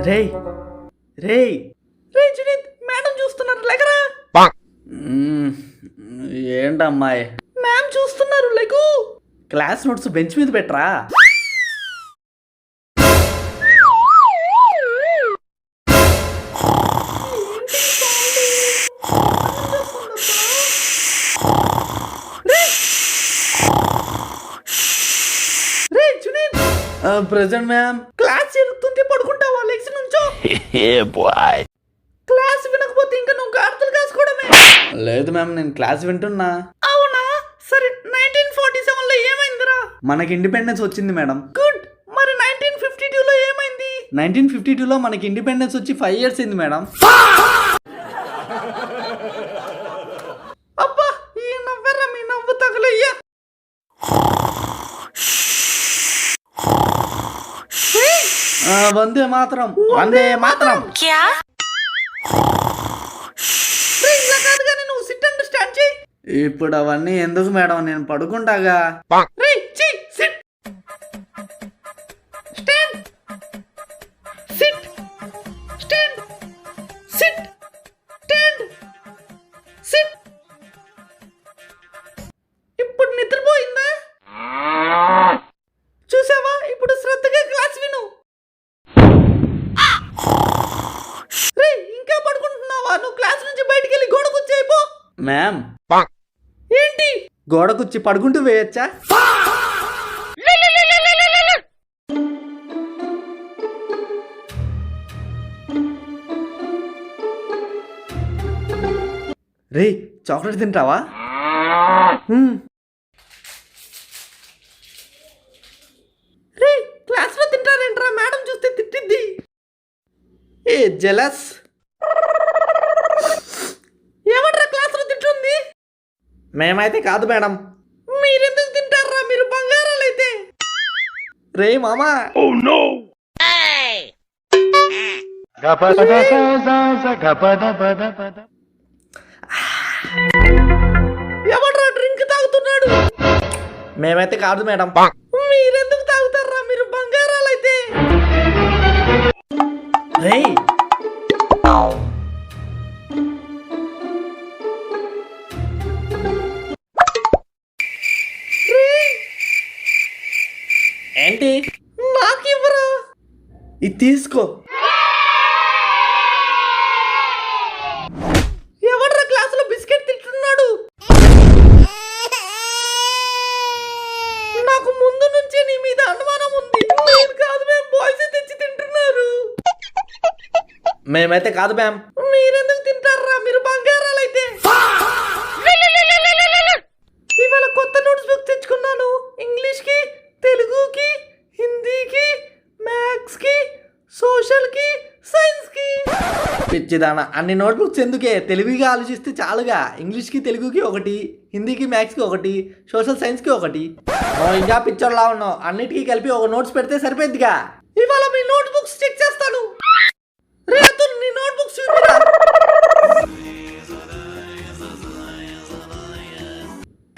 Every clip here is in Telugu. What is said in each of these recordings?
రేయ్ రేయ్ రేయ్ జునీద్, మేడం చూస్తున్నారు, లేకరా. ఏంటమ్మాయి? మ్యామ్ చూస్తున్నారు, లేకు. క్లాస్ నోట్స్ బెంచ్ మీద పెట్టరా. Present ma'am. క్లాస్ జరుగుతుంటే పడుకుంటావా? లెగ్స్ నుంచో. క్లాస్ వినకపోతే ఇంకా నువ్వు గాడుతులు కాసుకోవడమే. లేదు మ్యామ్, నేను క్లాస్ వింటున్నా. అవునా? సరే, 1947లో ఏమైందిరా? మనకి ఇండిపెండెన్స్ వచ్చింది మేడం. గుడ్. మరి 1952లో ఏమైంది? 1952లో మనకి ఇండిపెండెన్స్ వచ్చి 5 years అయింది మేడం. అబ్బా, ఈ నవ్వరా, మీ నవ్వు తగలయ్యా. వందే మాత్రం, వందే మాత్రం. ఇలా కాదు కానీ నువ్వు సిట్ అండ్ స్టాండ్ చేయి. ఇప్పుడు అవన్నీ ఎందుకు మేడం, నేను పడుకుంటాగా. Sit, stand, sit, stand, sit, stand, sit. ఇప్పుడు నిద్రపోయిందా? చూసావా? ఇప్పుడు శ్రద్ధగా క్లాస్ విను. ఇంకా పడుకుంటున్నావా? నువ్వు క్లాస్ నుంచి బయటికి వెళ్ళి గోడ కుర్చీ అయిపో. మ్యామ్. ఏంటి? గోడ కుర్చీ పడుకుంటూ వేయచ్చా? రే, చాక్లెట్ తింటావా? రే, క్లాస్ లో తింటారేంట్రా? మేడం చూస్తే తిట్టిద్ది. ఏ జెలస్. ఏమంటారా క్లాస్ లో తింటుంది? మేమైతే కాదు మేడం. మీరెందుకు తింటారా? మీరు బంగారాలైతే. రే మామా. ఏమంటారా డ్రింక్ తాగుతున్నాడు? మేమైతే కాదు మేడం. మీరెందుకు తాగుతారా? మీరు బంగారాలైతే. రే, ఏంటి? నాకు ఇవ్వరా? ఇది తీసుకో. ఎవడ్రా క్లాసులో బిస్కెట్ తింటున్నాడు? నాకు ముందు నుంచే నీ మీద అనుమానం ఉంది. నేను కాదు మ్యామ్, బాయ్స్ తెచ్చి తింటున్నారు. మేమైతే కాదు మ్యామ్. మీరెందుకు తింటారా? మీరు బంగారాలైతే. ఇవాళ కొత్త నోట్స్ బుక్ తెచ్చుకున్నాను. ఇంగ్లీష్ కి, తెలుగుకి, హిందీకి, మ్యాథ్స్ కి, సోషల్ కి, సైన్స్ కి. పిచ్చిదానా, అన్ని నోట్బుక్స్ ఎందుకే? తెలుగుగా ఆలోచిస్తే చాలుగా. ఇంగ్లీష్ కి, తెలుగుకి ఒకటి, హిందీకి, మ్యాథ్స్ కి ఒకటి, సోషల్ సైన్స్ కి ఒకటి. ఇంకా పిక్చర్లా ఉన్నావు. అన్నిటికీ కలిపి ఒక నోట్స్ పెడితే సరిపోద్దిగా. ఇవాళ మీ నోట్ బుక్స్ చెక్ చేస్తాను. రేతుల్, నీ నోట్ బుక్స్ చూపిరా.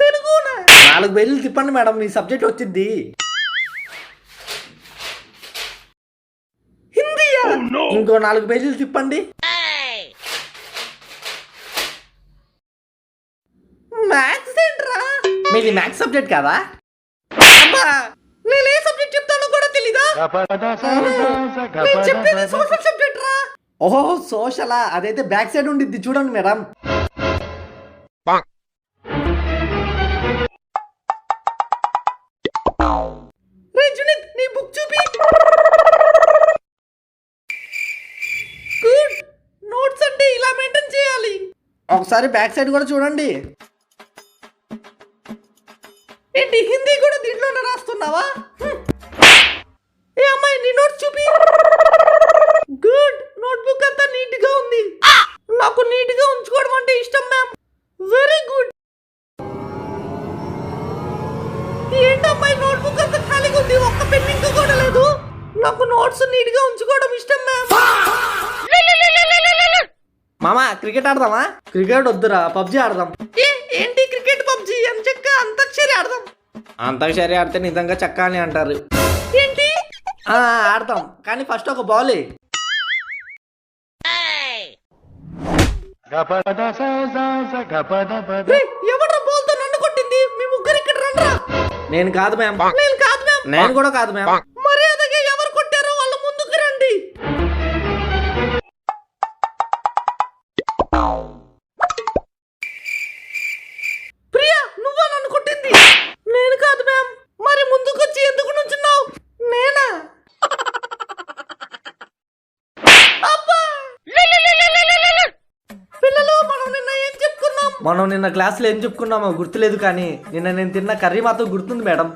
తెలుగునా? 4 పేజీలు తిప్పండి మేడం, మీ సబ్జెక్ట్ వచ్చింది. హిందీయా? ఇంకో 4 పేజీలు తిప్పండి. మ్యాథ్స్ ఏంట్రా? మీది మ్యాథ్స్ సబ్జెక్ట్ కదా? నేను ఏ సబ్జెక్ట్ చెప్తానో కూడా తెలీదా? నేను చెప్పేది సోషల్ సబ్జెక్ట్ రా. ఓహో, సోషలా? అదైతే బ్యాక్ సైడ్ ఉండిద్ది చూడండి మేడం. రే జునీద్, నీ బుక్ చూపి. గుడ్. నోట్స్ అంటే ఇలా మెయింటైన్ చేయాలి. ఒకసారి బ్యాక్ సైడ్ కూడా చూడండి. ఏంటి, హిందీ కూడా దీంట్లోనే రాస్తున్నావా? ఏ అమ్మాయి, నీ నోట్స్ చూపి. గుడ్. నోట్బుక్ అంతా నీట్ గా ఉంది. నాకు నీట్ గా ఉంచుకోవడం అంటే ఇష్టం మ్యామ్. Very good. ఏంటమ్మాయి, నోట్బుక్ అంతా ఖాళీగా ఉంది, ఒక్క పెన్ ఇంక కూడా లేదు. నాకు నోట్స్ నీట్ గా ఉంచుకోవడం ఇష్టం మ్యామ్. మామా, క్రికెట్ ఆడదామా? క్రికెట్ వద్దురా, పబ్జీ ఆడదాం. ఏంటి క్రికెట్, పబ్జీ? ఎంచక్క అంతాక్షరి ఆడదాం. అంతాక్షరి ఆడితే నిజంగా చక్క అని అంటారు. ఏంటి? ఆడతాం, కానీ ఫస్ట్ ఒక బాల్. ఎవడ్రా బోల్తో నన్ను కొట్టింది? మీ ముగ్గురు ఇక్కడ రండ్రా. నేను కాదు మ్యామ్. నేను కాదు మ్యామ్. నేను కూడా కాదు మ్యామ్. మర్యాదగా ఎవరు కొట్టారో వాళ్ళ ముందుకు రండి. ప్రియా, నువ్వా నన్ను కొట్టింది? నేను కాదు మ్యామ్. మరి ముందుకొచ్చి ఎందుకు నుంచున్నావు? నేనా? పిల్లలు, మనం నిన్న క్లాసులో ఏం చెప్పుకున్నామో గుర్తులేదు, కానీ నిన్న నేను తిన్న కర్రీ మాత్రం గుర్తుంది మేడం.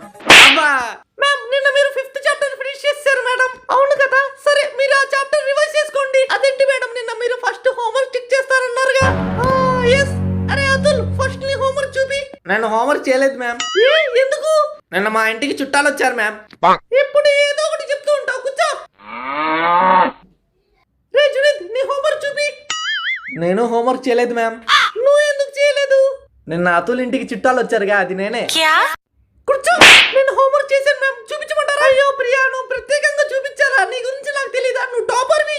మ్యామ్, నిన్న మీరు 5th చాప్టర్ ఫినిష్ చేశారు మేడం. అవును కదా, సరే మీరు ఆ చాప్టర్ రివైజ్ చేసుకోండి. అదేంటి మేడం, నిన్న మీరు ఫస్ట్ హోంవర్క్ చెక్ చేస్తారన్నారుగా? yes. అరే అతుల్, ఫస్ట్ నీ హోంవర్క్ చూపి. నేను హోంవర్క్ చేయలేదు మ్యామ్. ఎందుకు? నిన్న మా ఇంటికి చుట్టాలు వచ్చారు మ్యామ్. ఎప్పుడు ఏదో ఒకటి చెప్తూ ఉంటావు, కూర్చో. రే జునీద్, నీ హోంవర్క్ చూపి. నేను హోంవర్క్ చేయలేదు మ్యామ్. నువ్వు ఎందుకు చేయలేదు? నిన్న అతుల్ ఇంటికి చుట్టాలు వచ్చారుగా, అది నేనే. కూర్చో. నేను హోంవర్క్ చేశాను మ్యామ్. చూపించమంటారా? అయ్యో ప్రియా, నువ్వు ప్రత్యేకంగా చూపించారా? నీ గురించి నాకు తెలీదా? నువ్వు టాపర్వి.